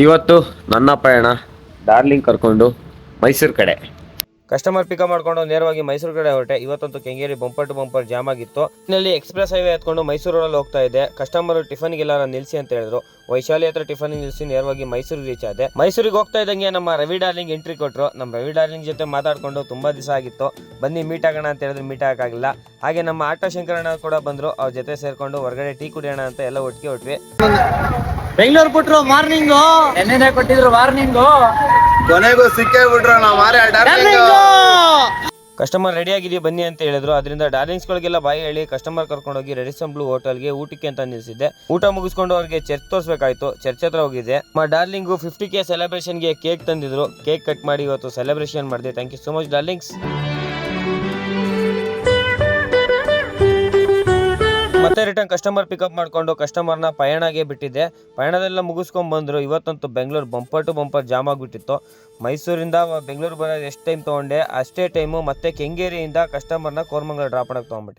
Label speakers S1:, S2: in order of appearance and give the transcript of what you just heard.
S1: ಇವತ್ತು ನನ್ನ ಪಯಣ ಡಾರ್ಲಿಂಗ್ ಕರ್ಕೊಂಡು ಮೈಸೂರು ಕಡೆ. ಕಸ್ಟಮರ್ ಪಿಕಪ್ ಮಾಡ್ಕೊಂಡು ನೇರವಾಗಿ ಮೈಸೂರು ಕಡೆ ಹೊರಟೆ. ಇವತ್ತಂತೂ Kengeri bumper to bumper jam ಆಗಿತ್ತು. ಇಲ್ಲಿ ಎಕ್ಸ್ಪ್ರೆಸ್ ಹೈವೇ ಹತ್ಕೊಂಡು ಮೈಸೂರಲ್ಲಿ ಹೋಗ್ತಾ ಇದೆ. ಕಸ್ಟಮರ್ ಟಿಫನ್ಗೆಲ್ಲ ನಿಲ್ಸಿ ಅಂತ ಹೇಳಿದ್ರು. ವೈಶಾಲಿ ಹತ್ರ ಟಿಫನ್ ನಿಲ್ಸಿ ನೇರವಾಗಿ ಮೈಸೂರಿಗೆ ರೀಚ್ ಆದೆ. ಮೈಸೂರಿಗೆ ಹೋಗ್ತಾ ಇದ್ದಂಗೆ ನಮ್ಮ ರವಿ ಡಾರ್ಲಿಂಗ್ ಎಂಟ್ರಿ ಕೊಟ್ಟರು. ನಮ್ಮ ರವಿ ಡಾರ್ಲಿಂಗ್ ಜೊತೆ ಮಾತಾಡ್ಕೊಂಡು ತುಂಬಾ ದಿವಸ ಆಗಿತ್ತು, ಬನ್ನಿ ಮೀಟ್ ಆಗೋಣ ಅಂತ ಹೇಳಿದ್ರು. ಮೀಟ್ ಆಗೋಕ್ಕಾಗಿಲ್ಲ. ಹಾಗೆ ನಮ್ಮ ಆಟೋ ಶಂಕರಣ್ಣ ಕೂಡ ಬಂದ್ರು. ಅವ್ರ ಜೊತೆ ಸೇರ್ಕೊಂಡು ಹೊರಗಡೆ ಟೀ ಕುಡಿಯೋಣ ಅಂತ ಎಲ್ಲ ಒಟ್ಟಿಗೆ ಹೊಟ್ವಿ.
S2: ಬೆಂಗಳೂರು ಕೊಟ್ರು ಮಾರ್ನಿಂಗು,
S3: ಎಣ್ಣೆನೆ ಕೊಟ್ಟಿದ್ರು ವಾರ್ನಿಂಗು,
S2: ಕೊನೆಗೂ ಸಿಕ್ಕೇ ಬಿಟ್ರು ನಾವು
S1: ಕಸ್ಟಮರ್ ರೆಡಿ ಆಗಿದೆಯಾ ಬನ್ನಿ ಅಂತ ಹೇಳಿದ್ರು. ಅದರಿಂದ ಡಾರ್ಲಿಂಗ್ಸ್ಗಳಿಗೆಲ್ಲ ಬಾಯಿ ಹೇಳಿ ಕಸ್ಟಮರ್ ಕರ್ಕೊಂಡೋಗಿ ರೆಡಿಸನ್ ಬ್ಲೂ ಹೋಟೆಲ್ಗೆ ಊಟಕ್ಕೆ ಅಂತ ನಿಲ್ಸಿದ್ದೆ. ಊಟ ಮುಗಿಸ್ಕೊಂಡು ಅವ್ರಿಗೆ ಚರ್ಚ್ ತೋರಿಸ್ಬೇಕಾಯ್ತು. ಚರ್ಚ್ ಹತ್ರ ಹೋಗಿದ್ದೆ. ಡಾರ್ಲಿಂಗು 50K ಸೆಲೆಬ್ರೇಷನ್ಗೆ ಕೇಕ್ ತಂದಿದ್ರು. ಕೇಕ್ ಕಟ್ ಮಾಡಿ ಇವತ್ತು ಸೆಲೆಬ್ರೇಷನ್ ಮಾಡಿದೆ. Thank you so much darlings. ಮತ್ತೆ ರಿಟರ್ನ್ ಕಸ್ಟಮರ್ ಪಿಕಪ್ ಮಾಡ್ಕೊಂಡು ಕಸ್ಟಮರ್ನ ಪಯಣಗೆ ಬಿಟ್ಟಿದ್ದೆ. ಪಯಣದೆಲ್ಲ ಮುಗಿಸ್ಕೊಂಡ್ ಬಂದ್ರು. ಇವತ್ತಂತೂ Bengaluru bumper to bumper jam ಆಗಿಬಿಟ್ಟಿತ್ತು. ಮೈಸೂರಿಂದ ಬೆಂಗಳೂರು ಬರೋದು ಎಷ್ಟು ಟೈಮ್ ತೊಗೊಂಡೆ ಅಷ್ಟೇ ಟೈಮು. ಮತ್ತೆ ಕೆಂಗೇರಿಯಿಂದ ಕಸ್ಟಮರ್ನ ಕೋರಮಂಗಲ ಡ್ರಾಪ್ ಮಾಡಕ್ಕೆ ತೊಗೊಂಡ್ಬಿಟ್ಟೆ.